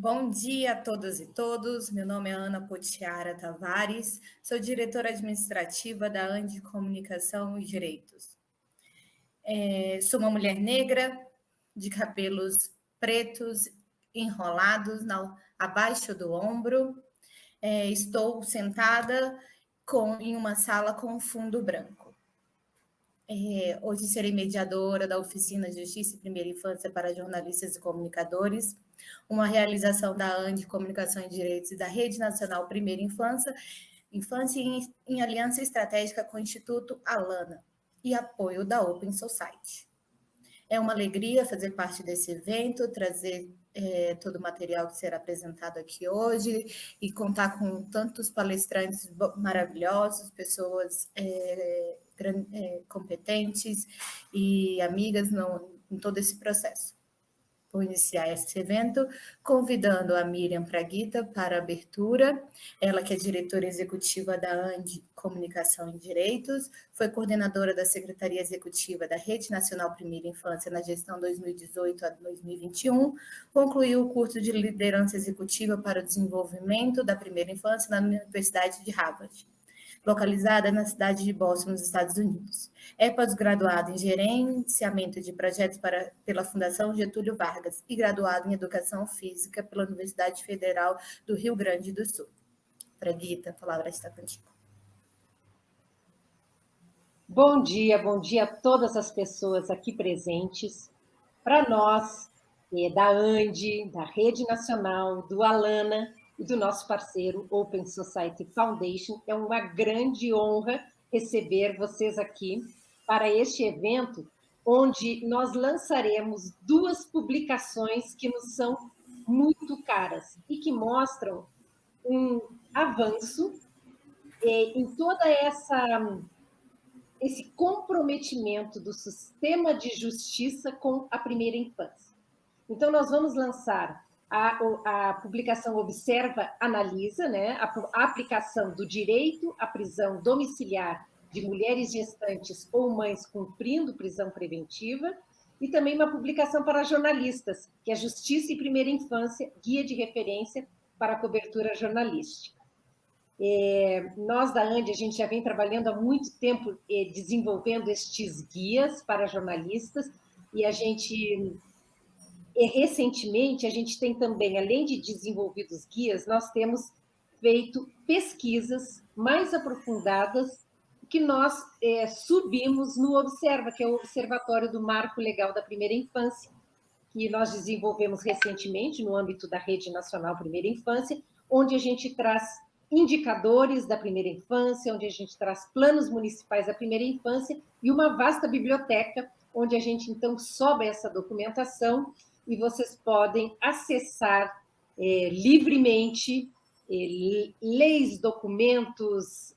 Bom dia a todas e todos. Meu nome é Ana Potiara Tavares, sou diretora administrativa da ANDI Comunicação e Direitos. Sou uma mulher negra, de cabelos pretos enrolados abaixo do ombro. Estou sentada em uma sala com fundo branco. Hoje serei mediadora da Oficina de Justiça e Primeira Infância para Jornalistas e Comunicadores, uma realização da ANDI Comunicação e Direitos e da Rede Nacional Primeira Infância em aliança estratégica com o Instituto Alana e apoio da Open Society. É uma alegria fazer parte desse evento, trazer todo o material que será apresentado aqui hoje e contar com tantos palestrantes maravilhosos, pessoas competentes e amigas em todo esse processo. Vou iniciar esse evento convidando a Miriam Praguita para a abertura. Ela que é diretora executiva da ANDI Comunicação e Direitos, foi coordenadora da Secretaria Executiva da Rede Nacional Primeira Infância na gestão 2018 a 2021, concluiu o curso de liderança executiva para o desenvolvimento da primeira infância na Universidade de Harvard, localizada na cidade de Boston, nos Estados Unidos. É pós-graduada em Gerenciamento de Projetos pela Fundação Getúlio Vargas e graduada em Educação Física pela Universidade Federal do Rio Grande do Sul. Praguita, a palavra está contigo. Bom dia a todas as pessoas aqui presentes. Para nós, da ANDI, da Rede Nacional, do Alana e do nosso parceiro Open Society Foundation, é uma grande honra receber vocês aqui para este evento, onde nós lançaremos duas publicações que nos são muito caras e que mostram um avanço em toda esse comprometimento do sistema de justiça com a primeira infância. Então, nós vamos lançar a publicação Observa, Analisa, né? A aplicação do direito à prisão domiciliar de mulheres gestantes ou mães cumprindo prisão preventiva, e também uma publicação para jornalistas, que é Justiça e Primeira Infância, Guia de Referência para a Cobertura Jornalística. Nós da ANDI, a gente já vem trabalhando há muito tempo desenvolvendo estes guias para jornalistas, e a gente, recentemente, a gente tem também, além de desenvolvidos guias, nós temos feito pesquisas mais aprofundadas que nós subimos no Observa, que é o Observatório do Marco Legal da Primeira Infância, que nós desenvolvemos recentemente no âmbito da Rede Nacional Primeira Infância, onde a gente traz indicadores da primeira infância, onde a gente traz planos municipais da primeira infância e uma vasta biblioteca, onde a gente, então, sobe essa documentação e vocês podem acessar livremente leis, documentos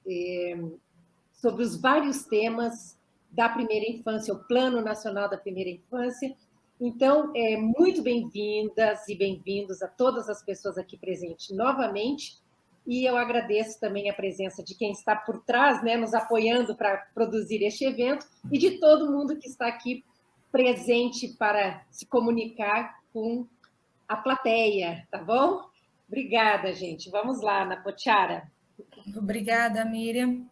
sobre os vários temas da primeira infância, o Plano Nacional da Primeira Infância. Então, muito bem-vindas e bem-vindos a todas as pessoas aqui presentes novamente. E eu agradeço também a presença de quem está por trás, né, nos apoiando para produzir este evento, e de todo mundo que está aqui presente para se comunicar com a plateia, tá bom? Obrigada, gente. Vamos lá, Ana Potiara. Obrigada, Miriam.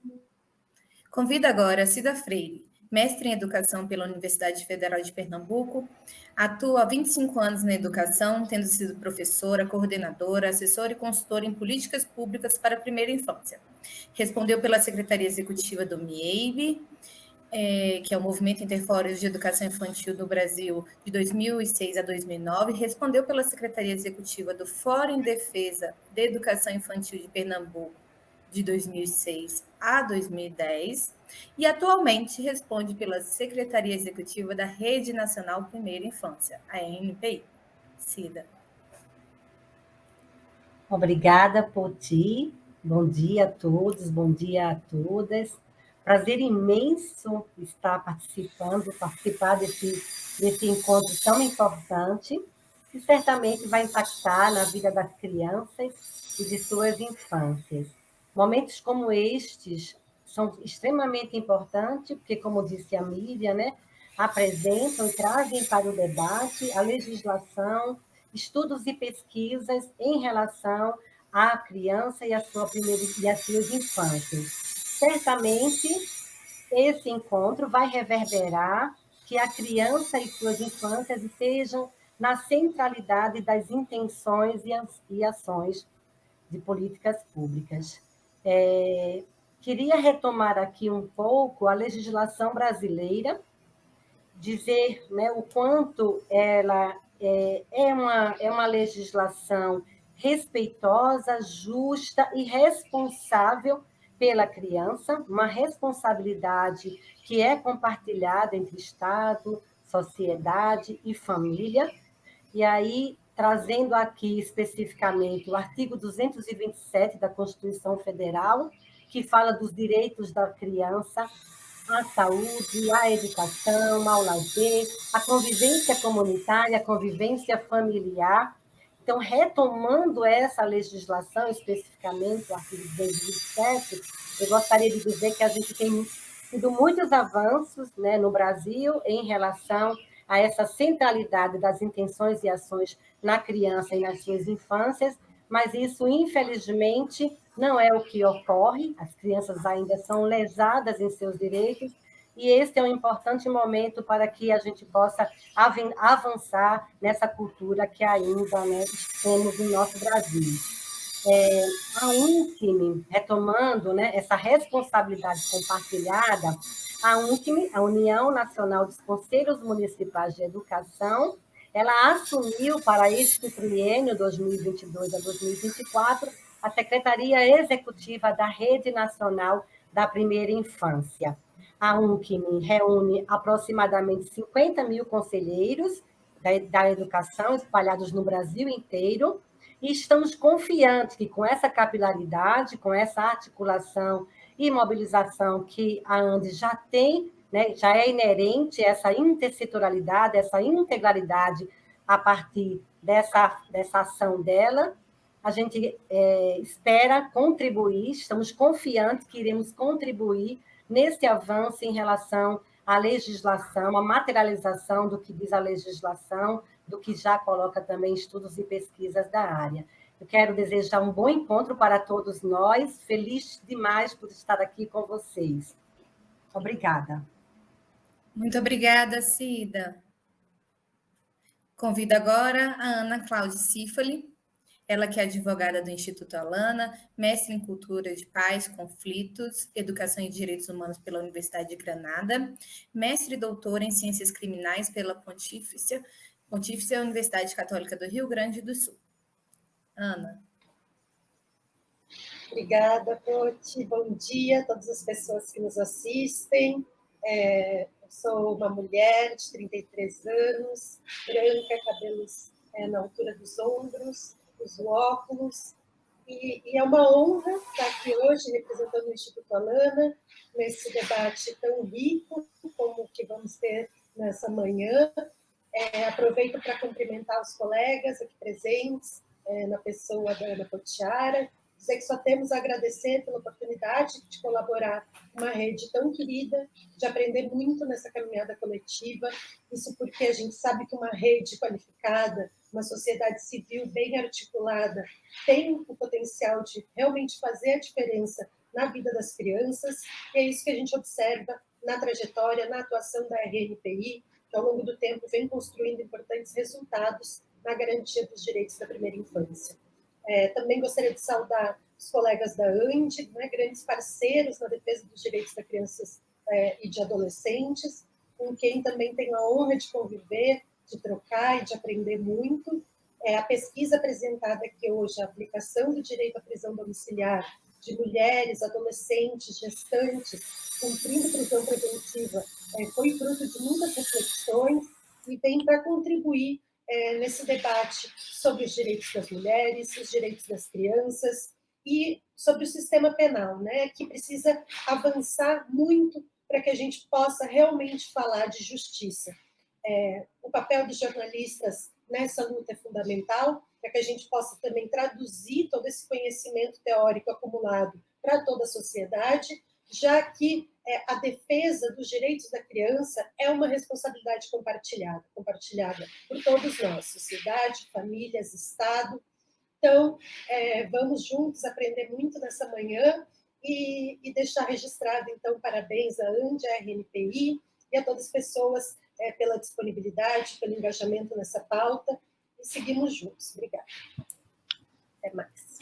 Convido agora a Cida Freire, mestre em Educação pela Universidade Federal de Pernambuco, atua há 25 anos na educação, tendo sido professora, coordenadora, assessora e consultora em políticas públicas para a primeira infância. Respondeu pela Secretaria Executiva do MIEIB, que é o Movimento Interfórum de Educação Infantil do Brasil, de 2006 a 2009, respondeu pela Secretaria Executiva do Fórum em Defesa da Educação Infantil de Pernambuco, de 2006 a 2010, e atualmente responde pela Secretaria Executiva da Rede Nacional Primeira Infância, a ANPI. Cida. Obrigada, Poti. Bom dia a todos, bom dia a todas. Prazer imenso participar desse encontro tão importante, que certamente vai impactar na vida das crianças e de suas infâncias. Momentos como estes são extremamente importantes, porque, como disse a Miriam, né, apresentam e trazem para o debate a legislação estudos e pesquisas em relação à criança e à sua primeira e às suas infâncias. Certamente, esse encontro vai reverberar que a criança e suas infâncias estejam na centralidade das intenções e ações de políticas públicas. Queria retomar aqui um pouco a legislação brasileira, dizer, né, o quanto ela é uma legislação respeitosa, justa e responsável pela criança, uma responsabilidade que é compartilhada entre Estado, sociedade e família. E aí, trazendo aqui especificamente o artigo 227 da Constituição Federal, que fala dos direitos da criança à saúde, à educação, ao lazer, à convivência comunitária, à convivência familiar. Então, retomando essa legislação, especificamente o artigo 227, eu gostaria de dizer que a gente tem tido muitos avanços, né, no Brasil em relação a essa centralidade das intenções e ações na criança e nas suas infâncias, mas isso, infelizmente, não é o que ocorre, as crianças ainda são lesadas em seus direitos, e este é um importante momento para que a gente possa avançar nessa cultura que ainda, né, temos no nosso Brasil. A UNCM, retomando, né, essa responsabilidade compartilhada, a UNCM, a União Nacional dos Conselhos Municipais de Educação, ela assumiu para este triênio 2022 a 2024 a Secretaria Executiva da Rede Nacional da Primeira Infância. A UNCM reúne aproximadamente 50 mil conselheiros da educação espalhados no Brasil inteiro, e estamos confiantes que com essa capilaridade, com essa articulação e mobilização que a Andes já tem, né, já é inerente essa intersetorialidade, essa integralidade a partir dessa ação dela, a gente espera contribuir, estamos confiantes que iremos contribuir nesse avanço em relação à legislação, à materialização do que diz a legislação, do que já coloca também estudos e pesquisas da área. Eu quero desejar um bom encontro para todos nós, feliz demais por estar aqui com vocês. Obrigada. Muito obrigada, Cida. Convido agora a Ana Cláudia Cifali, ela que é advogada do Instituto Alana, mestre em Cultura de Paz, Conflitos, Educação e Direitos Humanos pela Universidade de Granada, mestre e doutora em Ciências Criminais pela Pontifícia Universidade Católica do Rio Grande do Sul. Ana. Obrigada, Poti. Bom dia a todas as pessoas que nos assistem. Eu sou uma mulher de 33 anos, branca, cabelos na altura dos ombros, uso óculos, e é uma honra estar aqui hoje representando o Instituto Alana, nesse debate tão rico como o que vamos ter nessa manhã. Aproveito para cumprimentar os colegas aqui presentes, na pessoa da Ana Potiara, dizer que só temos a agradecer pela oportunidade de colaborar com uma rede tão querida, de aprender muito nessa caminhada coletiva, isso porque a gente sabe que uma rede qualificada, uma sociedade civil bem articulada, tem o potencial de realmente fazer a diferença na vida das crianças, e é isso que a gente observa na trajetória, na atuação da RNPI, que ao longo do tempo vem construindo importantes resultados na garantia dos direitos da primeira infância. Também gostaria de saudar os colegas da ANDI, né, grandes parceiros na defesa dos direitos das crianças e de adolescentes, com quem também tenho a honra de conviver, de trocar e de aprender muito. A pesquisa apresentada aqui hoje, a aplicação do direito à prisão domiciliar de mulheres, adolescentes, gestantes, cumprindo prisão preventiva, foi fruto de muitas reflexões e vem para contribuir nesse debate sobre os direitos das mulheres, os direitos das crianças e sobre o sistema penal, né, que precisa avançar muito para que a gente possa realmente falar de justiça. O papel dos jornalistas nessa luta é fundamental, para que a gente possa também traduzir todo esse conhecimento teórico acumulado para toda a sociedade, já que a defesa dos direitos da criança é uma responsabilidade compartilhada por todos nós, sociedade, famílias, Estado. Então, vamos juntos aprender muito nessa manhã e deixar registrado, então, parabéns à ANDI, à RNPI e a todas as pessoas pela disponibilidade, pelo engajamento nessa pauta, e seguimos juntos. Obrigada. Até mais.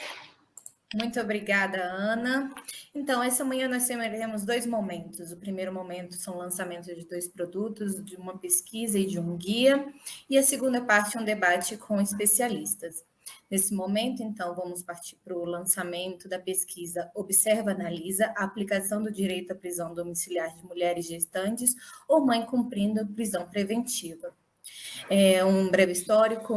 Muito obrigada, Ana. Então, essa manhã nós teremos 2 momentos. O primeiro momento são lançamentos de 2 produtos, de uma pesquisa e de um guia, e a segunda parte é um debate com especialistas. Nesse momento, então, vamos partir para o lançamento da pesquisa Observa, Analisa a aplicação do direito à prisão domiciliar de mulheres gestantes ou mãe cumprindo prisão preventiva. Um breve histórico,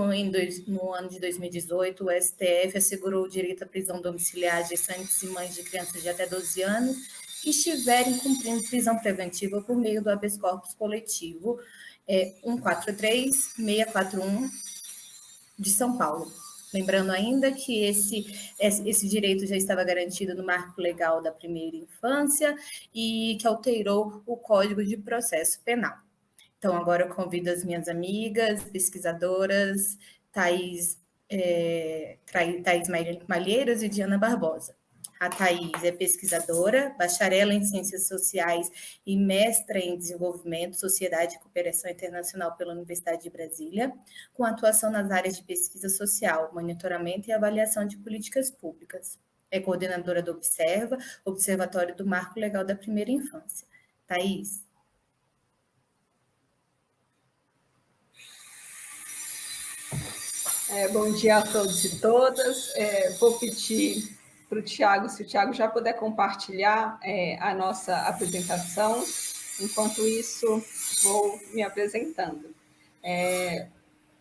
no ano de 2018, o STF assegurou o direito à prisão domiciliar de gestantes e mães de crianças de até 12 anos que estiverem cumprindo prisão preventiva por meio do habeas corpus coletivo 143641 de São Paulo. Lembrando ainda que esse direito já estava garantido no marco legal da primeira infância e que alterou o Código de Processo Penal. Então, agora eu convido as minhas amigas, pesquisadoras, Thais Malheiros e Diana Barbosa. A Thais é pesquisadora, bacharela em Ciências Sociais e mestra em Desenvolvimento, Sociedade e Cooperação Internacional pela Universidade de Brasília, com atuação nas áreas de pesquisa social, monitoramento e avaliação de políticas públicas. É coordenadora do Observa, Observatório do Marco Legal da Primeira Infância. Thais. Bom dia a todos e todas. Vou pedir para o Tiago, se o Tiago já puder compartilhar a nossa apresentação. Enquanto isso, vou me apresentando.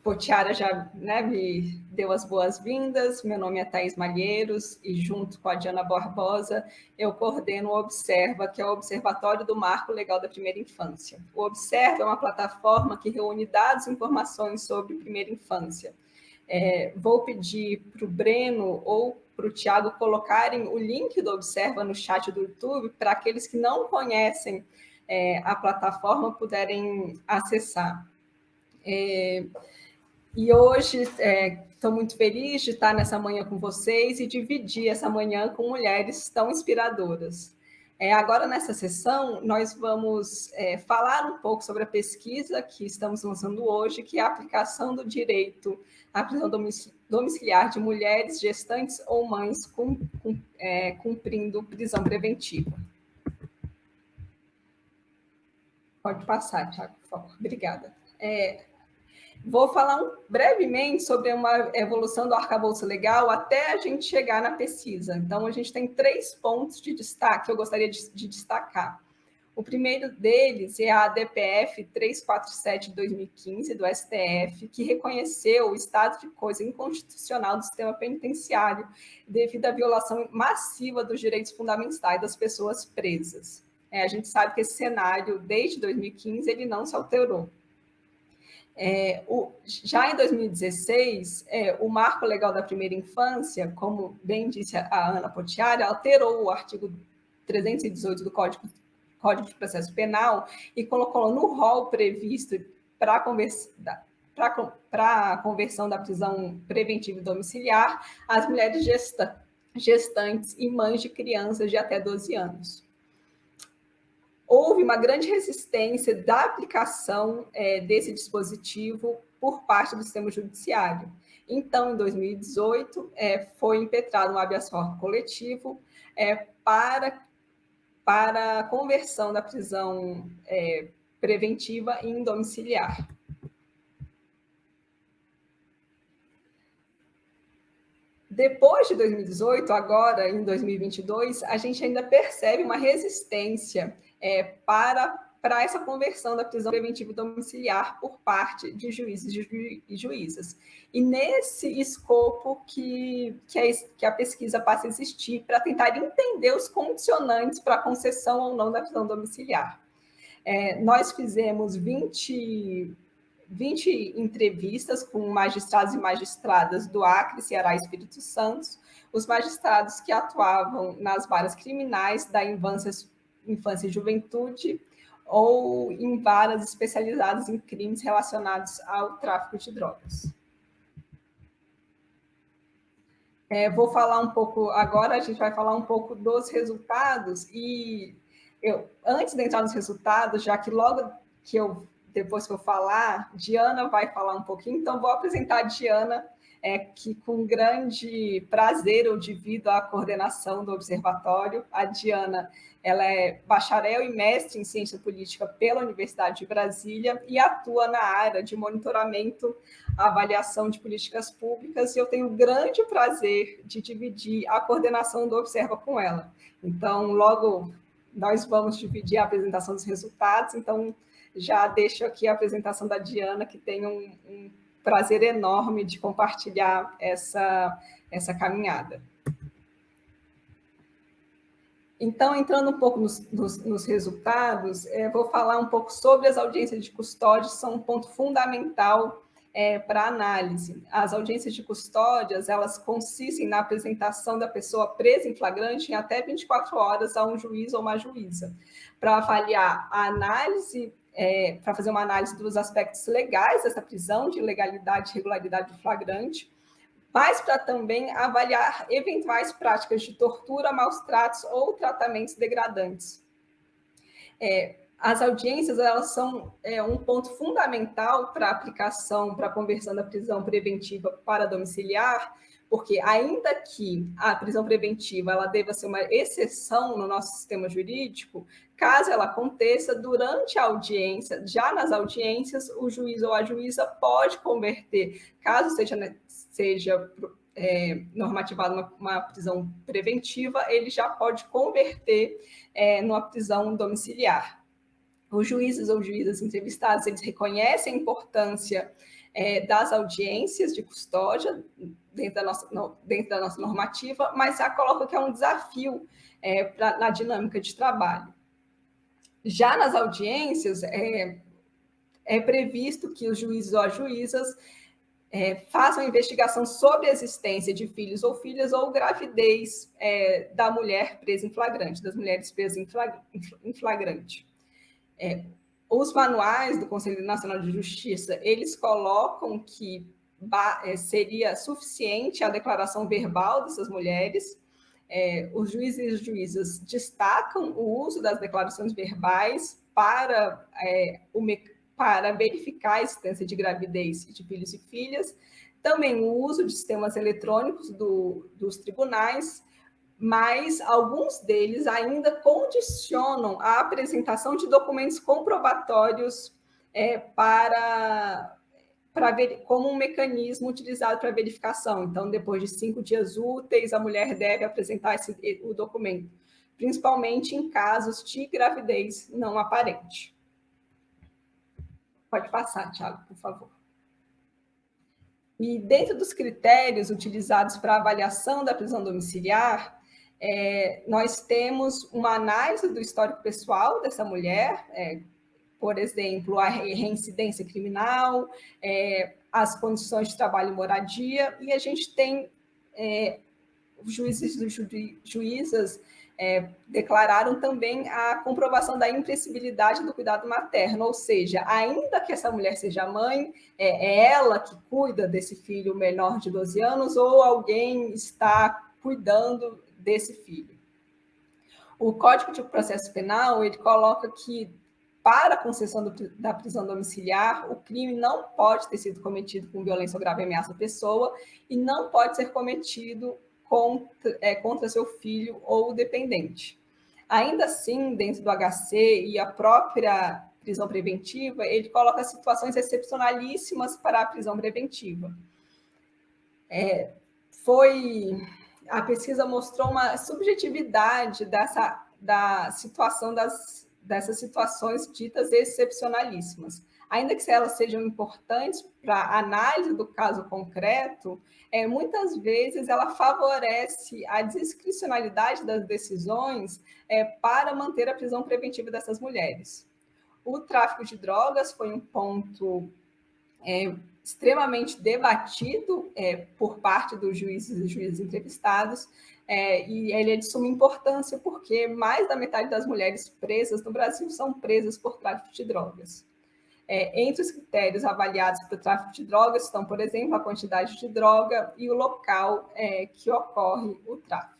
Potiara já me deu as boas-vindas. Meu nome é Thais Malheiros e, junto com a Diana Barbosa, eu coordeno o Observa, que é o Observatório do Marco Legal da Primeira Infância. O Observa é uma plataforma que reúne dados e informações sobre primeira infância. Vou pedir para o Breno ou para o Tiago colocarem o link do Observa no chat do YouTube para aqueles que não conhecem a plataforma puderem acessar. E hoje estou muito feliz de estar nessa manhã com vocês e dividir essa manhã com mulheres tão inspiradoras. Agora, nessa sessão, nós vamos falar um pouco sobre a pesquisa que estamos lançando hoje, que é a aplicação do direito à prisão domiciliar de mulheres gestantes ou mães cumprindo prisão preventiva. Pode passar, Tiago, por favor. Obrigada. Vou falar brevemente sobre uma evolução do arcabouço legal até a gente chegar na pesquisa. Então, a gente tem 3 pontos de destaque que eu gostaria de destacar. O primeiro deles é a ADPF 347 de 2015, do STF, que reconheceu o estado de coisa inconstitucional do sistema penitenciário devido à violação massiva dos direitos fundamentais das pessoas presas. A gente sabe que esse cenário, desde 2015, ele não se alterou. Já em 2016, o Marco Legal da Primeira Infância, como bem disse a Ana Potiara, alterou o artigo 318 do Código de Processo Penal e colocou no rol previsto para a conversão da prisão preventiva e domiciliar as mulheres gestantes e mães de crianças de até 12 anos. Houve uma grande resistência da aplicação desse dispositivo por parte do sistema judiciário. Então, em 2018, foi impetrado um habeas corpus coletivo para a conversão da prisão preventiva em domiciliar. Depois de 2018, agora em 2022, a gente ainda percebe uma resistência para essa conversão da prisão preventiva domiciliar por parte de juízes e juízas. E nesse escopo que a pesquisa passa a existir para tentar entender os condicionantes para a concessão ou não da prisão domiciliar. Nós fizemos 20 entrevistas com magistrados e magistradas do Acre, Ceará e Espírito Santo, os magistrados que atuavam nas varas criminais da infância e juventude, ou em varas especializadas em crimes relacionados ao tráfico de drogas. Vou falar um pouco, agora a gente vai falar um pouco dos resultados, e antes de entrar nos resultados, já que logo que depois que eu falar, Diana vai falar um pouquinho, então vou apresentar a Diana, que com grande prazer eu divido a coordenação do observatório. A Diana, ela é bacharel e mestre em ciência política pela Universidade de Brasília e atua na área de monitoramento, avaliação de políticas públicas, e eu tenho o grande prazer de dividir a coordenação do Observa com ela. Então, logo nós vamos dividir a apresentação dos resultados, então já deixo aqui a apresentação da Diana, que tem um prazer enorme de compartilhar essa caminhada. Então, entrando um pouco nos resultados, vou falar um pouco sobre as audiências de custódia, que são um ponto fundamental para a análise. As audiências de custódias, elas consistem na apresentação da pessoa presa em flagrante em até 24 horas a um juiz ou uma juíza, para avaliar a análise, para fazer uma análise dos aspectos legais dessa prisão, de legalidade e regularidade do flagrante, mas para também avaliar eventuais práticas de tortura, maus tratos ou tratamentos degradantes. As audiências, elas são um ponto fundamental para a aplicação, para a conversão da prisão preventiva para domiciliar, porque ainda que a prisão preventiva ela deva ser uma exceção no nosso sistema jurídico, caso ela aconteça durante a audiência, já nas audiências, o juiz ou a juíza pode converter, caso seja normativada uma prisão preventiva, ele já pode converter numa prisão domiciliar. Os juízes ou juízas entrevistados, eles reconhecem a importância das audiências de custódia dentro da nossa normativa, mas já coloca que é um desafio na dinâmica de trabalho. Já nas audiências, é previsto que os juízes ou as juízas façam investigação sobre a existência de filhos ou filhas ou gravidez da mulher presa em flagrante, das mulheres presas em flagrante. Os manuais do Conselho Nacional de Justiça, eles colocam que seria suficiente a declaração verbal dessas mulheres. Os juízes e juízas destacam o uso das declarações verbais para verificar a existência de gravidez de filhos e filhas, também o uso de sistemas eletrônicos dos tribunais, mas alguns deles ainda condicionam a apresentação de documentos comprobatórios como um mecanismo utilizado para verificação. Então, depois de 5 dias úteis, a mulher deve apresentar o documento, principalmente em casos de gravidez não aparente. Pode passar, Thiago, por favor. E dentro dos critérios utilizados para a avaliação da prisão domiciliar, nós temos uma análise do histórico pessoal dessa mulher, por exemplo, a reincidência criminal, as condições de trabalho e moradia, e a gente tem os juízes e juízas declararam também a comprovação da imprescindibilidade do cuidado materno, ou seja, ainda que essa mulher seja mãe, é ela que cuida desse filho menor de 12 anos ou alguém está cuidando desse filho. O Código de Processo Penal, ele coloca que para a concessão da prisão domiciliar, o crime não pode ter sido cometido com violência ou grave ameaça à pessoa e não pode ser cometido contra seu filho ou dependente. Ainda assim, dentro do HC e a própria prisão preventiva, ele coloca situações excepcionalíssimas para a prisão preventiva. A pesquisa mostrou uma subjetividade da situação dessas situações ditas excepcionalíssimas. Ainda que elas sejam importantes para a análise do caso concreto, muitas vezes ela favorece a discricionalidade das decisões para manter a prisão preventiva dessas mulheres. O tráfico de drogas foi um ponto extremamente debatido por parte dos juízes e juízes entrevistados. E ele é de suma importância porque mais da metade das mulheres presas no Brasil são presas por tráfico de drogas. Entre os critérios avaliados para o tráfico de drogas estão, por exemplo, a quantidade de droga e o local que ocorre o tráfico.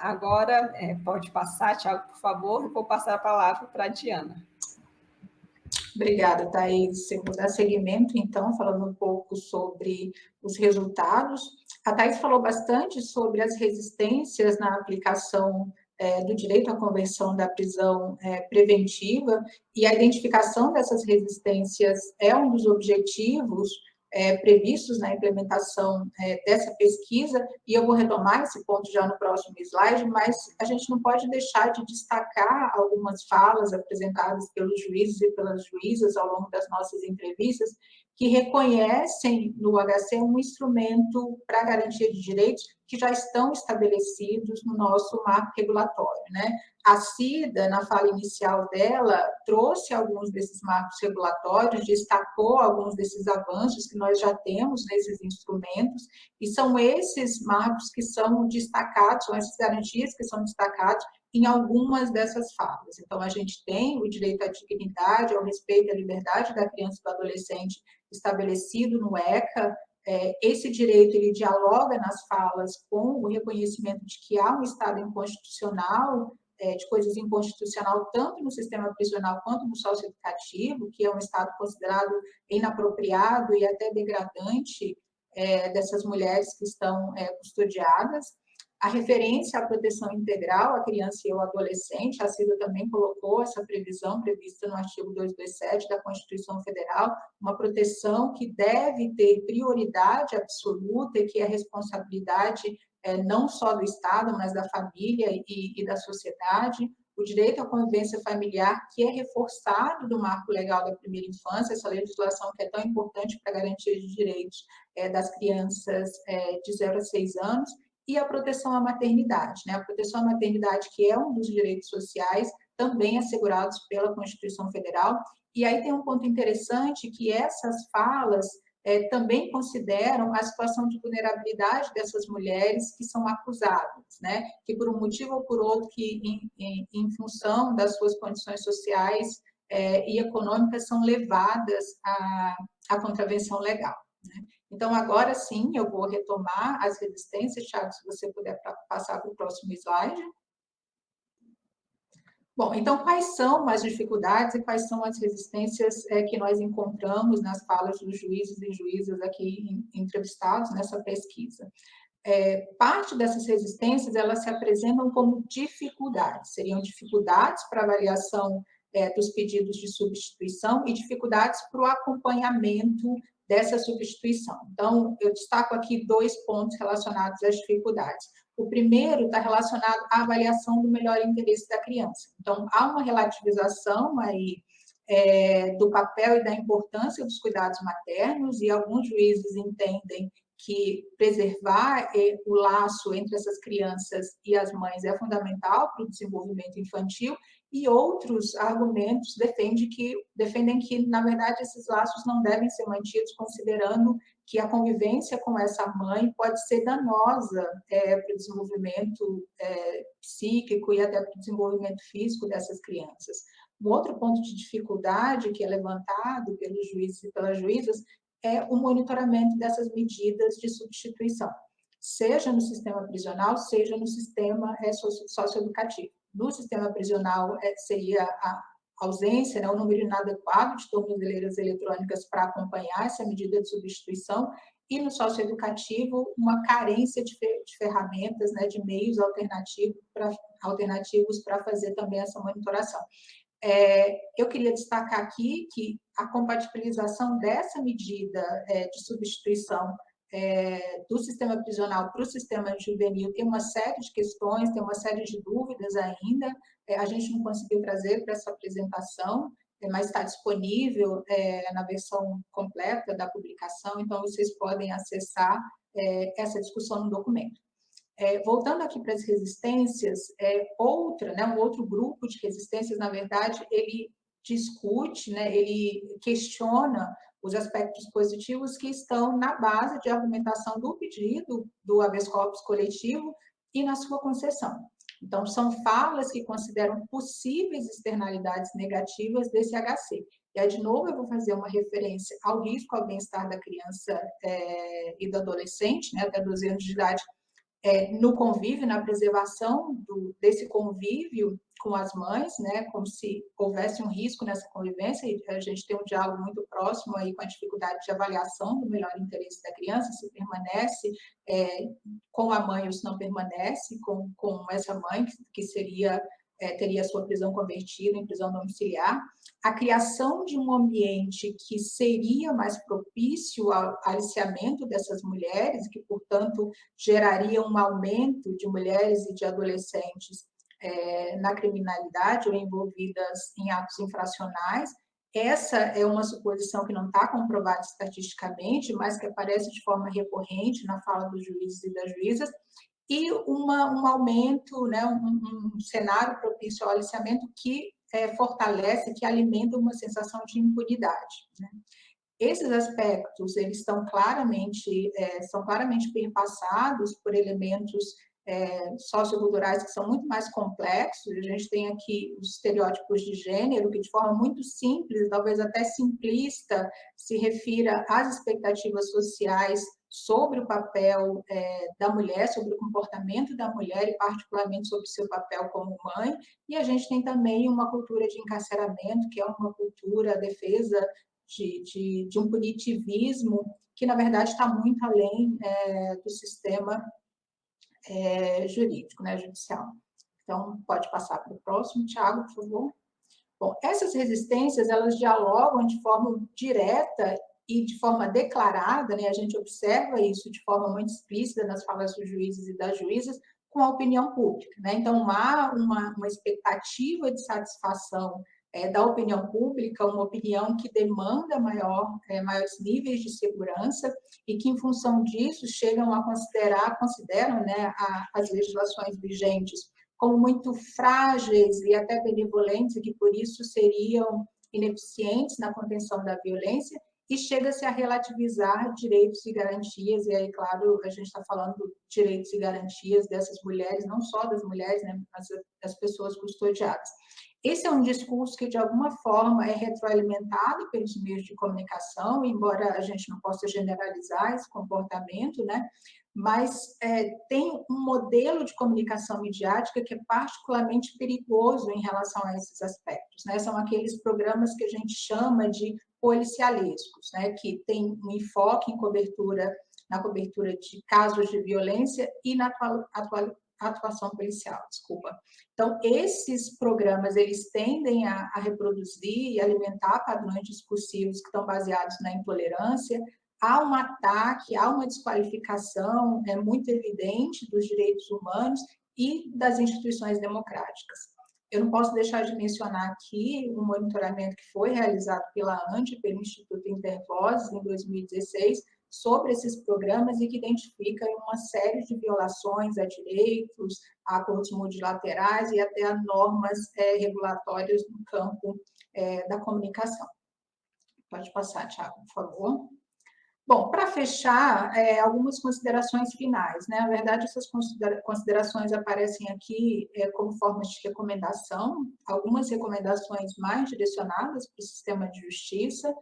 Agora, pode passar, Thiago, por favor, vou passar a palavra para a Diana. Obrigada, Thaís. Eu vou dar seguimento, então, falando um pouco sobre os resultados. A Thaís falou bastante sobre as resistências na aplicação do direito à conversão da prisão preventiva, e a identificação dessas resistências é um dos objetivos previstos na implementação dessa pesquisa, e eu vou retomar esse ponto já no próximo slide, mas a gente não pode deixar de destacar algumas falas apresentadas pelos juízes e pelas juízas ao longo das nossas entrevistas, que reconhecem no HC um instrumento para garantia de direitos que já estão estabelecidos no nosso marco regulatório, né? A Cida, na fala inicial dela, trouxe alguns desses marcos regulatórios, destacou alguns desses avanços que nós já temos nesses instrumentos, e são esses marcos que são destacados, são essas garantias que são destacados em algumas dessas falas. Então, a gente tem o direito à dignidade, ao respeito à liberdade da criança e do adolescente estabelecido no ECA. Esse direito, ele dialoga nas falas com o reconhecimento de que há um Estado inconstitucional, de coisas inconstitucional, tanto no sistema prisional quanto no socioeducativo, que é um Estado considerado inapropriado e até degradante dessas mulheres que estão custodiadas. A referência à proteção integral à criança e ao adolescente, a Cida também colocou essa previsão prevista no artigo 227 da Constituição Federal, uma proteção que deve ter prioridade absoluta e que é responsabilidade não só do Estado, mas da família e da sociedade. O direito à convivência familiar, que é reforçado do marco legal da primeira infância, essa legislação que é tão importante para a garantia de direitos das crianças de 0 a 6 anos, e a proteção à maternidade, né? A proteção à maternidade, que é um dos direitos sociais, também assegurados pela Constituição Federal. E aí tem um ponto interessante, que essas falas também consideram a situação de vulnerabilidade dessas mulheres que são acusadas, né? Que por um motivo ou por outro, que em função das suas condições sociais e econômicas, são levadas à contravenção legal, né? Então, agora sim, eu vou retomar as resistências. Thiago, se você puder passar para o próximo slide. Bom, então, quais são as dificuldades e quais são as resistências que nós encontramos nas falas dos juízes e juízas aqui entrevistados nessa pesquisa? Parte dessas resistências, elas se apresentam como dificuldades, seriam dificuldades para avaliação dos pedidos de substituição e dificuldades para o acompanhamento dessa substituição. Então, eu destaco aqui 2 pontos relacionados às dificuldades. O primeiro está relacionado à avaliação do melhor interesse da criança. Então, há uma relativização aí do papel e da importância dos cuidados maternos, e alguns juízes entendem que preservar o laço entre essas crianças e as mães é fundamental para o desenvolvimento infantil, e outros argumentos defendem que, na verdade, esses laços não devem ser mantidos, considerando que a convivência com essa mãe pode ser danosa para o desenvolvimento psíquico e até para o desenvolvimento físico dessas crianças. Um outro ponto de dificuldade que é levantado pelos juízes e pelas juízas é o monitoramento dessas medidas de substituição, seja no sistema prisional, seja no sistema socioeducativo. No sistema prisional, seria a ausência, né, o número inadequado de tornozeleiras eletrônicas para acompanhar essa medida de substituição, e no socioeducativo, uma carência de ferramentas, né, de meios alternativos para fazer também essa monitoração. Eu queria destacar aqui que a compatibilização dessa medida de substituição do sistema prisional para o sistema juvenil tem uma série de questões, tem uma série de dúvidas ainda, a gente não conseguiu trazer para essa apresentação, mas está disponível na versão completa da publicação, então vocês podem acessar essa discussão no documento. Voltando aqui para as resistências, um outro grupo de resistências, na verdade, ele discute, né, ele questiona os aspectos positivos que estão na base de argumentação do pedido do habeas corpus coletivo e na sua concessão. Então, são falas que consideram possíveis externalidades negativas desse HC. E aí, de novo, eu vou fazer uma referência ao risco ao bem-estar da criança e do adolescente, né, até 12 anos de idade, no convívio, na preservação desse convívio com as mães, né, como se houvesse um risco nessa convivência, e a gente tem um diálogo muito próximo aí com a dificuldade de avaliação do melhor interesse da criança, se permanece com a mãe ou se não permanece com essa mãe, que seria, teria a sua prisão convertida em prisão domiciliar, a criação de um ambiente que seria mais propício ao aliciamento dessas mulheres, que, portanto, geraria um aumento de mulheres e de adolescentes na criminalidade ou envolvidas em atos infracionais. Essa é uma suposição que não está comprovada estatisticamente, mas que aparece de forma recorrente na fala dos juízes e das juízas, e um aumento, né, um cenário propício ao aliciamento que fortalece, que alimenta uma sensação de impunidade, né? Esses aspectos, eles são claramente perpassados por elementos socioculturais que são muito mais complexos. A gente tem aqui os estereótipos de gênero, que de forma muito simples, talvez até simplista, se refira às expectativas sociais sobre o papel da mulher, sobre o comportamento da mulher e particularmente sobre o seu papel como mãe. E a gente tem também uma cultura de encarceramento, que é uma cultura, a defesa de um punitivismo que, na verdade, está muito além do sistema jurídico, né, judicial. Então, pode passar para o próximo, Tiago, por favor. Bom, essas resistências, elas dialogam de forma direta e de forma declarada, né, a gente observa isso de forma muito explícita nas falas dos juízes e das juízas, com a opinião pública, né? Então, há uma expectativa de satisfação da opinião pública, uma opinião que demanda maiores níveis de segurança e que, em função disso, consideram, né, as legislações vigentes como muito frágeis e até benevolentes, e que, por isso, seriam ineficientes na contenção da violência, e chega-se a relativizar direitos e garantias, e aí, claro, a gente está falando de direitos e garantias dessas mulheres, não só das mulheres, né, mas das pessoas custodiadas. Esse é um discurso que, de alguma forma, é retroalimentado pelos meios de comunicação, embora a gente não possa generalizar esse comportamento, né? Mas tem um modelo de comunicação midiática que é particularmente perigoso em relação a esses aspectos, né? São aqueles programas que a gente chama de policialescos, né? Que tem um enfoque na cobertura de casos de violência e na atuação policial, desculpa. Então, esses programas, eles tendem a reproduzir e alimentar padrões discursivos que estão baseados na intolerância. Há um ataque, há uma desqualificação muito evidente dos direitos humanos e das instituições democráticas. Eu não posso deixar de mencionar aqui um monitoramento que foi realizado pela ANDI, pelo Instituto Intervozes, em 2016, sobre esses programas e que identifica uma série de violações a direitos, a acordos multilaterais e até a normas regulatórias no campo da comunicação. Pode passar, Tiago, por favor. Bom, para fechar, algumas considerações finais, né? Na verdade, essas considerações aparecem aqui como formas de recomendação, algumas recomendações mais direcionadas para o sistema de justiça.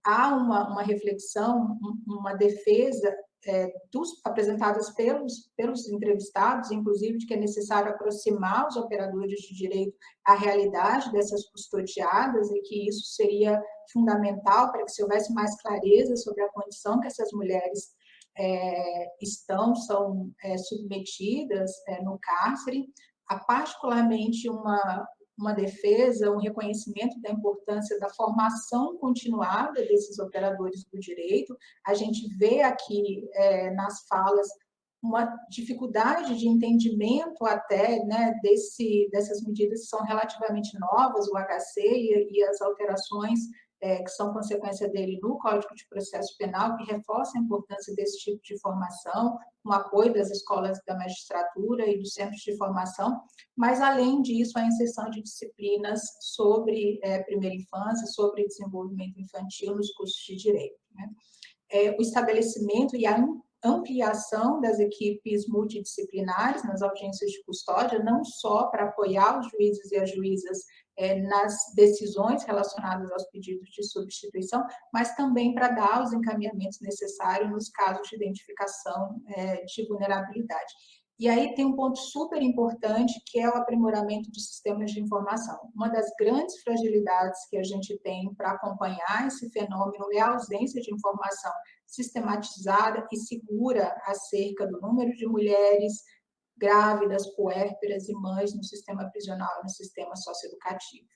Há uma reflexão, uma defesa apresentadas pelos entrevistados, inclusive, de que é necessário aproximar os operadores de direito à realidade dessas custodiadas e que isso seria fundamental para que se houvesse mais clareza sobre a condição que essas mulheres são submetidas no cárcere. Há particularmente uma defesa, um reconhecimento da importância da formação continuada desses operadores do direito. A gente vê aqui nas falas uma dificuldade de entendimento até, né, dessas medidas que são relativamente novas, o HC e as alterações que são consequência dele no Código de Processo Penal, que reforça a importância desse tipo de formação, com o apoio das escolas da magistratura e dos centros de formação, mas, além disso, a inserção de disciplinas sobre primeira infância, sobre desenvolvimento infantil nos cursos de direito, né? O estabelecimento e a ampliação das equipes multidisciplinares nas audiências de custódia, não só para apoiar os juízes e as juízas nas decisões relacionadas aos pedidos de substituição, mas também para dar os encaminhamentos necessários nos casos de identificação de vulnerabilidade. E aí tem um ponto super importante, que é o aprimoramento dos sistemas de informação. Uma das grandes fragilidades que a gente tem para acompanhar esse fenômeno é a ausência de informação sistematizada e segura acerca do número de mulheres grávidas, puérperas e mães no sistema prisional e no sistema socioeducativo.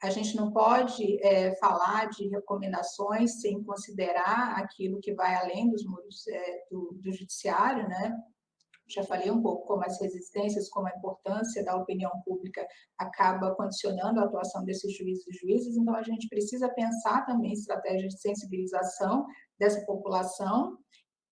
A gente não pode falar de recomendações sem considerar aquilo que vai além dos muros do judiciário, né? Já falei um pouco como as resistências, como a importância da opinião pública acaba condicionando a atuação desses juízes e juízes, então a gente precisa pensar também estratégias de sensibilização dessa população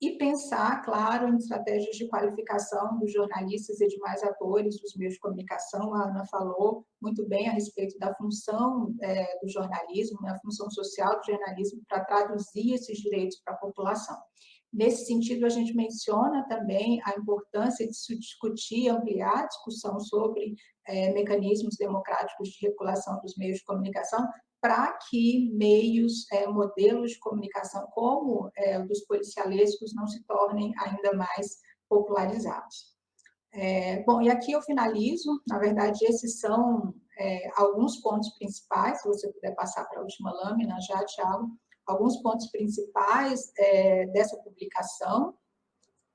e pensar, claro, em estratégias de qualificação dos jornalistas e demais atores dos meios de comunicação. A Ana falou muito bem a respeito da função do jornalismo, né, a função social do jornalismo para traduzir esses direitos para a população. Nesse sentido, a gente menciona também a importância de se discutir, ampliar a discussão sobre mecanismos democráticos de regulação dos meios de comunicação, para que meios, modelos de comunicação como o dos policialescos não se tornem ainda mais popularizados. Bom, e aqui eu finalizo. Na verdade, esses são alguns pontos principais, se você puder passar para a última lâmina já, Thiago, alguns pontos principais dessa publicação.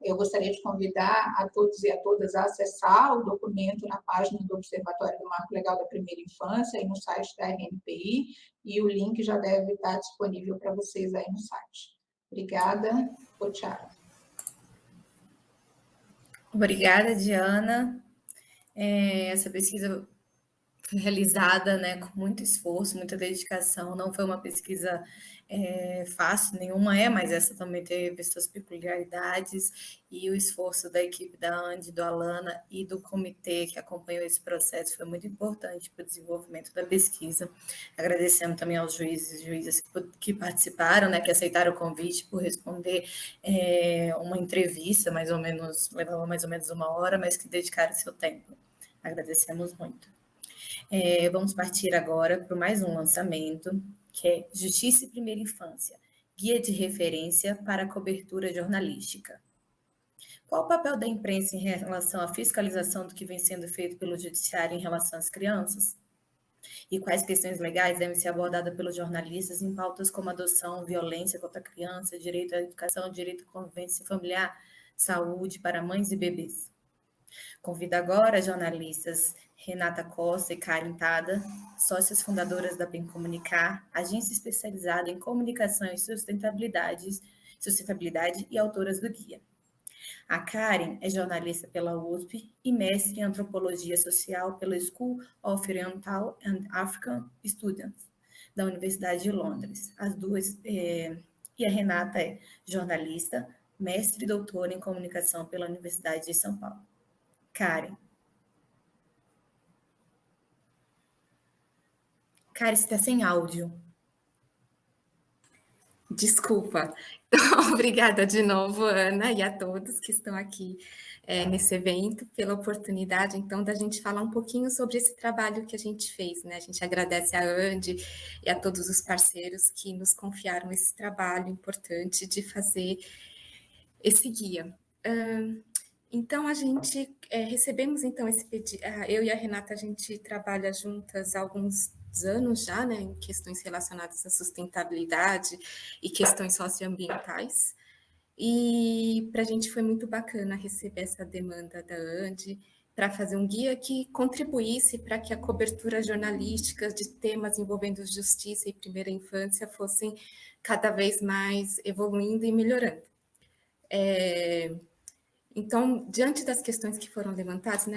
Eu gostaria de convidar a todos e a todas a acessar o documento na página do Observatório do Marco Legal da Primeira Infância, aí no site da RNPI, e o link já deve estar disponível para vocês aí no site. Obrigada, Potiara. Obrigada, Diana. Essa pesquisa foi realizada, né, com muito esforço, muita dedicação. Não foi uma pesquisa fácil, nenhuma mas essa também teve suas peculiaridades, e o esforço da equipe da Andy, do Alana e do comitê que acompanhou esse processo foi muito importante para o desenvolvimento da pesquisa. Agradecemos também aos juízes e juízas que participaram, né, que aceitaram o convite por responder uma entrevista, levava mais ou menos 1 hora, mas que dedicaram seu tempo. Agradecemos muito. Vamos partir agora para mais um lançamento, que é Justiça e Primeira Infância, Guia de Referência para a Cobertura Jornalística. Qual o papel da imprensa em relação à fiscalização do que vem sendo feito pelo Judiciário em relação às crianças? E quais questões legais devem ser abordadas pelos jornalistas em pautas como adoção, violência contra a criança, direito à educação, direito à convivência familiar, saúde para mães e bebês? Convido agora as jornalistas Renata Costa e Karen Tada, sócias fundadoras da Bem Comunicar, agência especializada em comunicação e sustentabilidade e autoras do guia. A Karen é jornalista pela USP e mestre em antropologia social pela School of Oriental and African Studies, da Universidade de Londres. As duas, e a Renata é jornalista, mestre e doutora em comunicação pela Universidade de São Paulo. Karen, você está sem áudio. Desculpa. Então, obrigada de novo, Ana, e a todos que estão aqui nesse evento, pela oportunidade, então, da gente falar um pouquinho sobre esse trabalho que a gente fez, né? A gente agradece a Andy e a todos os parceiros que nos confiaram esse trabalho importante de fazer esse guia. Então, a gente recebemos, então, esse pedido. Eu e a Renata, a gente trabalha juntas há alguns anos já, né, em questões relacionadas à sustentabilidade e questões socioambientais. E para a gente foi muito bacana receber essa demanda da Andy para fazer um guia que contribuísse para que a cobertura jornalística de temas envolvendo justiça e primeira infância fossem cada vez mais evoluindo e melhorando. Então, diante das questões que foram levantadas, né,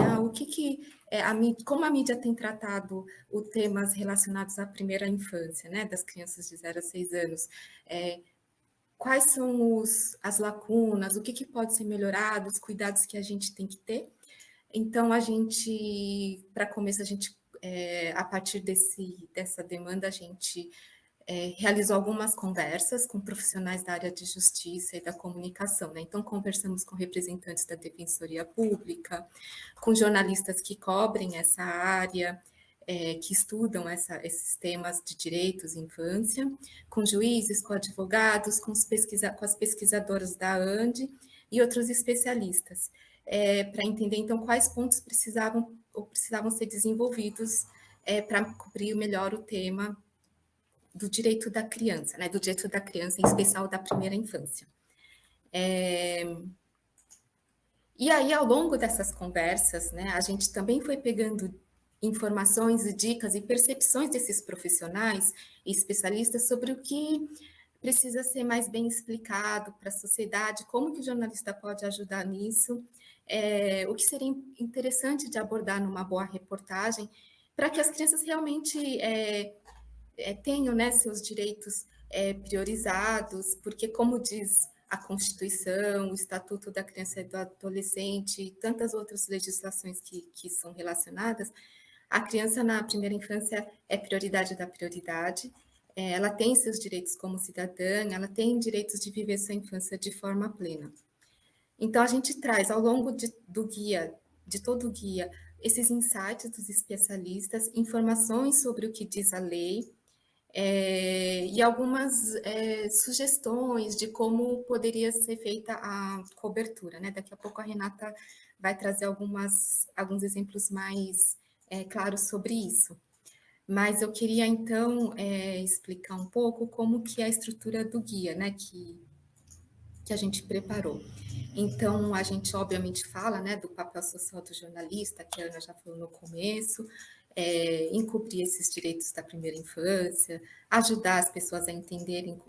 como a mídia tem tratado os temas relacionados à primeira infância, né, das crianças de 0 a 6 anos, quais são as lacunas, o que pode ser melhorado, os cuidados que a gente tem que ter. Então, para começo, a partir dessa demanda, a gente realizou algumas conversas com profissionais da área de justiça e da comunicação, né? Então, conversamos com representantes da Defensoria Pública, com jornalistas que cobrem essa área, que estudam esses temas de direitos e infância, com juízes, com advogados, com as pesquisadoras da ANDI e outros especialistas, para entender, então, quais pontos precisavam ser desenvolvidos para cobrir melhor o tema do direito da criança, né? Do direito da criança, em especial da primeira infância. E aí, ao longo dessas conversas, né, a gente também foi pegando informações e dicas e percepções desses profissionais e especialistas sobre o que precisa ser mais bem explicado para a sociedade, como que o jornalista pode ajudar nisso, o que seria interessante de abordar numa boa reportagem, para que as crianças realmente tenham, né, seus direitos priorizados, porque, como diz a Constituição, o Estatuto da Criança e do Adolescente e tantas outras legislações que são relacionadas, a criança na primeira infância é prioridade da prioridade, ela tem seus direitos como cidadã, ela tem direitos de viver sua infância de forma plena. Então, a gente traz, ao longo de todo o guia, esses insights dos especialistas, informações sobre o que diz a lei, e algumas sugestões de como poderia ser feita a cobertura, né? Daqui a pouco a Renata vai trazer alguns exemplos mais claros sobre isso. Mas eu queria, então, explicar um pouco como que é a estrutura do guia, né? Que a gente preparou. Então, a gente obviamente fala, né, do papel social do jornalista, que a Ana já falou no começo, encobrir esses direitos da primeira infância, ajudar as pessoas a entenderem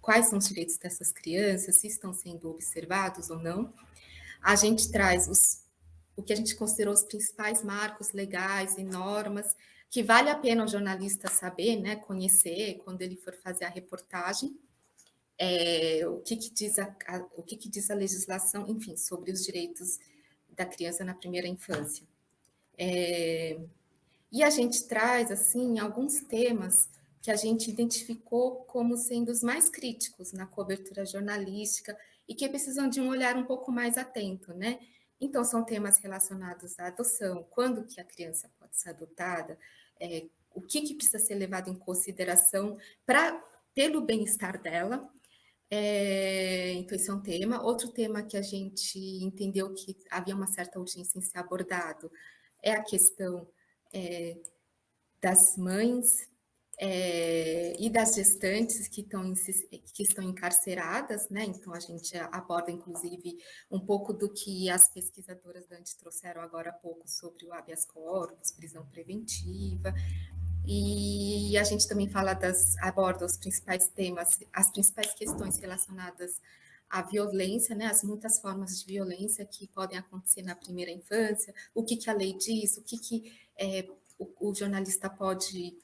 quais são os direitos dessas crianças, se estão sendo observados ou não. A gente traz o que a gente considerou os principais marcos legais e normas que vale a pena o jornalista saber, né, conhecer quando ele for fazer a reportagem. O que diz a legislação, enfim, sobre os direitos da criança na primeira infância. E a gente traz, assim, alguns temas que a gente identificou como sendo os mais críticos na cobertura jornalística e que precisam de um olhar um pouco mais atento, né? Então, são temas relacionados à adoção, quando que a criança pode ser adotada, o que precisa ser levado em consideração pelo bem-estar dela. Então, esse é um tema. Outro tema que a gente entendeu que havia uma certa urgência em ser abordado é a questão das mães e das gestantes que estão encarceradas, né? Então, a gente aborda, inclusive, um pouco do que as pesquisadoras da ANDI trouxeram agora há pouco sobre o habeas corpus, prisão preventiva. E a gente também aborda os principais temas, as principais questões relacionadas à violência, né, as muitas formas de violência que podem acontecer na primeira infância, o que a lei diz, o jornalista pode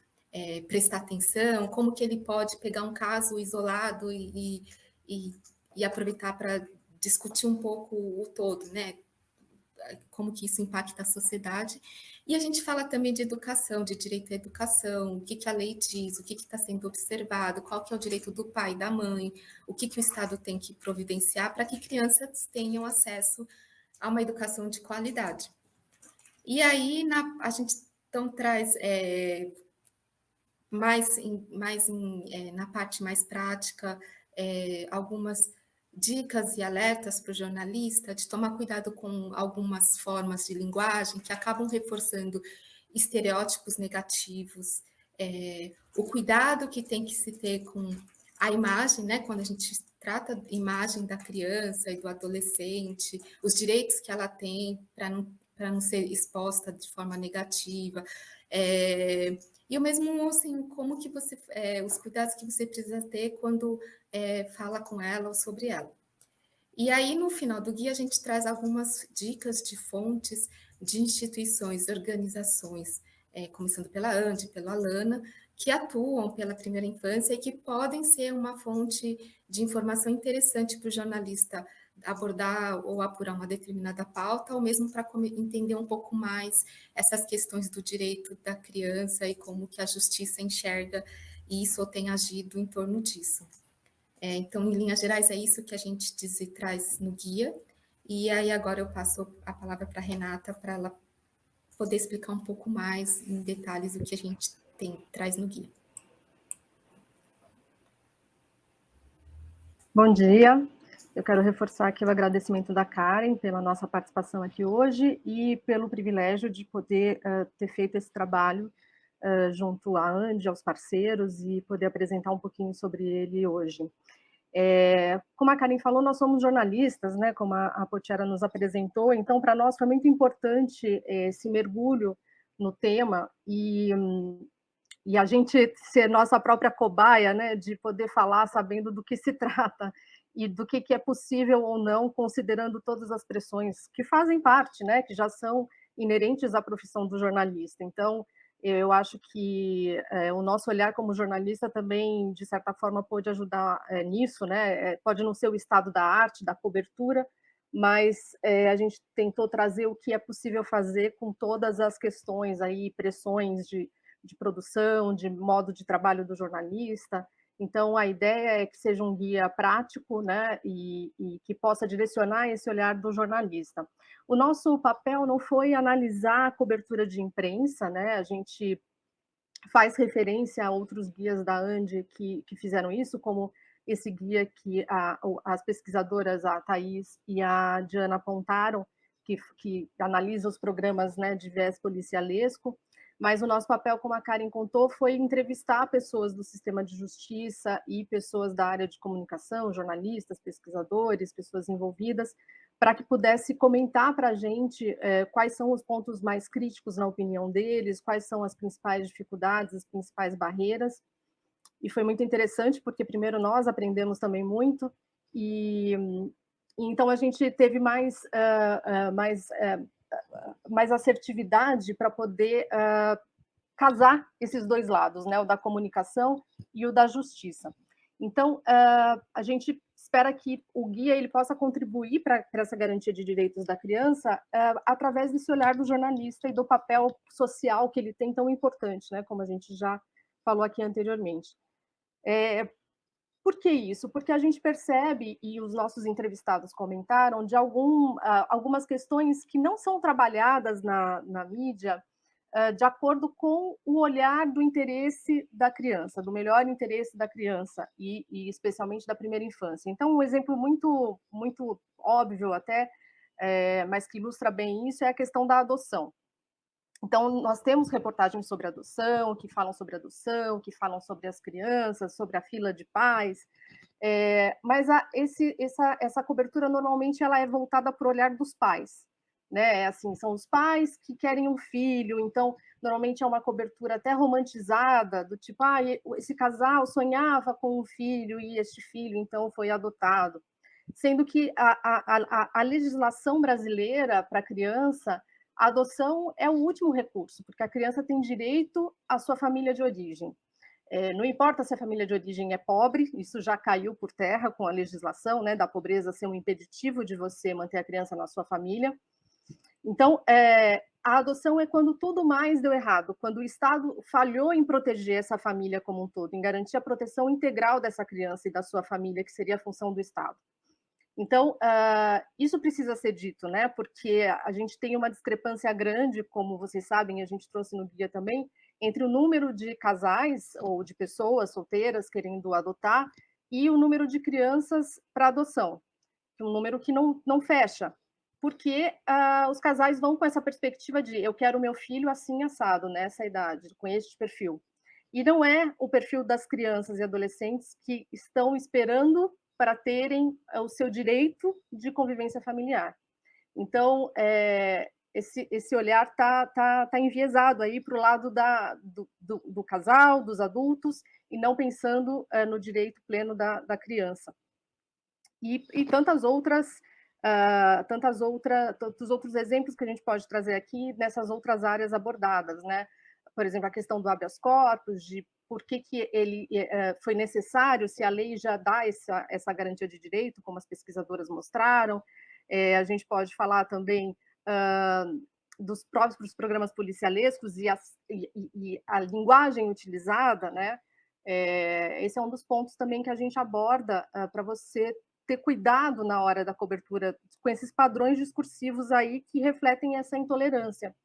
prestar atenção, como que ele pode pegar um caso isolado e aproveitar para discutir um pouco o todo, né? Como que isso impacta a sociedade. E a gente fala também de educação, de direito à educação, o que a lei diz, o que está sendo observado, qual que é o direito do pai e da mãe, o que o Estado tem que providenciar para que crianças tenham acesso a uma educação de qualidade. E aí, a gente então traz na parte mais prática, algumas dicas e alertas para o jornalista de tomar cuidado com algumas formas de linguagem que acabam reforçando estereótipos negativos, o cuidado que tem que se ter com a imagem, né, quando a gente trata da imagem da criança e do adolescente, os direitos que ela tem para não ser exposta de forma negativa, e o mesmo, assim, como que os cuidados que você precisa ter quando fala com ela ou sobre ela. E aí, no final do guia, a gente traz algumas dicas de fontes de instituições, organizações, começando pela ANDI, pela Alana, que atuam pela primeira infância e que podem ser uma fonte de informação interessante para o jornalista abordar ou apurar uma determinada pauta, ou mesmo para entender um pouco mais essas questões do direito da criança e como que a justiça enxerga isso ou tem agido em torno disso. Então, em linhas gerais, é isso que a gente diz e traz no guia. E aí agora eu passo a palavra para a Renata, para ela poder explicar um pouco mais em detalhes o que a gente traz no guia. Bom dia, eu quero reforçar aqui o agradecimento da Karen pela nossa participação aqui hoje e pelo privilégio de poder ter feito esse trabalho junto à ANDI, aos parceiros, e poder apresentar um pouquinho sobre ele hoje. Como a Karen falou, nós somos jornalistas, né, como a Potiara nos apresentou, então para nós foi muito importante esse mergulho no tema e a gente ser nossa própria cobaia, né, de poder falar sabendo do que se trata e do que é possível ou não, considerando todas as pressões que fazem parte, né, que já são inerentes à profissão do jornalista. Então, eu acho que o nosso olhar como jornalista também, de certa forma, pode ajudar nisso, né, pode não ser o estado da arte, da cobertura, mas a gente tentou trazer o que é possível fazer com todas as questões aí, pressões de produção, de modo de trabalho do jornalista. Então, a ideia é que seja um guia prático, né, e que possa direcionar esse olhar do jornalista. O nosso papel não foi analisar a cobertura de imprensa, né, a gente faz referência a outros guias da ANDI que fizeram isso, como esse guia que as pesquisadoras, a Thaís e a Diana apontaram, que analisa os programas, né, de viés policialesco, mas o nosso papel, como a Karen contou, foi entrevistar pessoas do sistema de justiça e pessoas da área de comunicação, jornalistas, pesquisadores, pessoas envolvidas, para que pudesse comentar para a gente quais são os pontos mais críticos na opinião deles, quais são as principais dificuldades, as principais barreiras. E foi muito interessante, porque primeiro nós aprendemos também muito, e então a gente teve mais assertividade para poder casar esses dois lados, né, o da comunicação e o da justiça. Então, a gente espera que o guia ele possa contribuir para essa garantia de direitos da criança através desse olhar do jornalista e do papel social que ele tem tão importante, né, como a gente já falou aqui anteriormente. Por que isso? Porque a gente percebe, e os nossos entrevistados comentaram, de algumas questões que não são trabalhadas na mídia de acordo com o olhar do interesse da criança, do melhor interesse da criança, e especialmente da primeira infância. Então, um exemplo muito, muito óbvio até, mas que ilustra bem isso, é a questão da adoção. Então, nós temos reportagens sobre adoção, que falam sobre as crianças, sobre a fila de pais, mas essa cobertura, normalmente, ela é voltada para o olhar dos pais, né? Assim, são os pais que querem um filho, então, normalmente é uma cobertura até romantizada, do tipo, esse casal sonhava com um filho e este filho, então, foi adotado. Sendo que a legislação brasileira para a criança, a adoção é o último recurso, porque a criança tem direito à sua família de origem. Não importa se a família de origem é pobre, isso já caiu por terra com a legislação, né, da pobreza ser um impeditivo de você manter a criança na sua família. Então, a adoção é quando tudo mais deu errado, quando o Estado falhou em proteger essa família como um todo, em garantir a proteção integral dessa criança e da sua família, que seria a função do Estado. Então, isso precisa ser dito, né? Porque a gente tem uma discrepância grande, como vocês sabem, a gente trouxe no guia também, entre o número de casais ou de pessoas solteiras querendo adotar e o número de crianças para adoção, um número que não fecha, porque os casais vão com essa perspectiva de eu quero meu filho assim assado, nessa idade, com este perfil. E não é o perfil das crianças e adolescentes que estão esperando para terem o seu direito de convivência familiar. Então, esse olhar está enviesado aí para o lado do casal, dos adultos, e não pensando no direito pleno da criança. e tantos outros exemplos que a gente pode trazer aqui nessas outras áreas abordadas, né? Por exemplo, a questão do habeas corpus, de por que ele foi necessário, se a lei já dá essa garantia de direito, como as pesquisadoras mostraram. A gente pode falar também dos próprios programas policialescos e a linguagem utilizada, né? Esse é um dos pontos também que a gente aborda para você ter cuidado na hora da cobertura com esses padrões discursivos aí que refletem essa intolerância.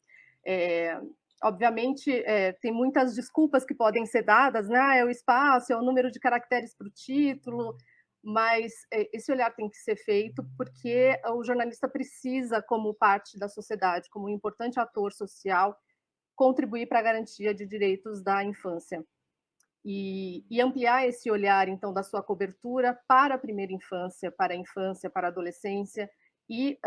Obviamente, tem muitas desculpas que podem ser dadas, né? É o espaço, é o número de caracteres para o título, mas esse olhar tem que ser feito porque o jornalista precisa, como parte da sociedade, como um importante ator social, contribuir para a garantia de direitos da infância. E ampliar esse olhar, então, da sua cobertura para a primeira infância, para a infância, para a adolescência, e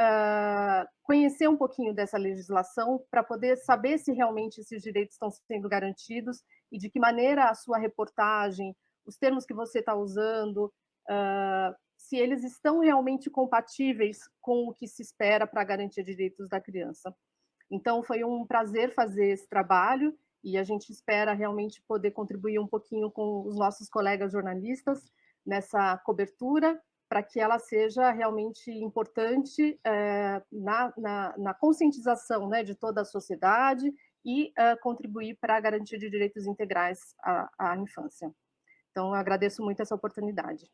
conhecer um pouquinho dessa legislação para poder saber se realmente esses direitos estão sendo garantidos e de que maneira a sua reportagem, os termos que você está usando, se eles estão realmente compatíveis com o que se espera para a garantia de direitos da criança. Então, foi um prazer fazer esse trabalho e a gente espera realmente poder contribuir um pouquinho com os nossos colegas jornalistas nessa cobertura, para que ela seja realmente importante na conscientização, né, de toda a sociedade e contribuir para a garantia de direitos integrais à infância. Então, eu agradeço muito essa oportunidade.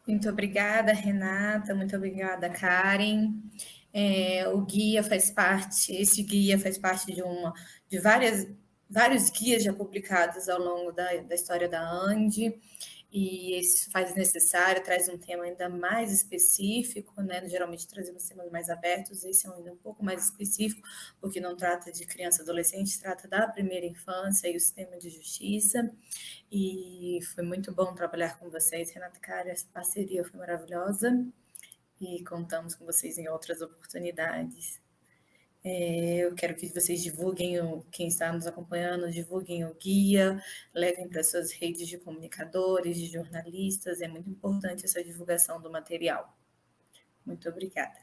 Muito obrigada, Renata, muito obrigada, Karen. Esse guia faz parte de vários guias já publicados ao longo da história da ANDI, e isso faz necessário, traz um tema ainda mais específico, né? Geralmente trazemos temas mais abertos, esse é ainda um pouco mais específico, porque não trata de criança e adolescente, trata da primeira infância e o sistema de justiça. E foi muito bom trabalhar com vocês, Renata, Karen, essa parceria foi maravilhosa e contamos com vocês em outras oportunidades. Eu quero que vocês divulguem, quem está nos acompanhando, divulguem o guia, levem para suas redes de comunicadores, de jornalistas, é muito importante essa divulgação do material. Muito obrigada.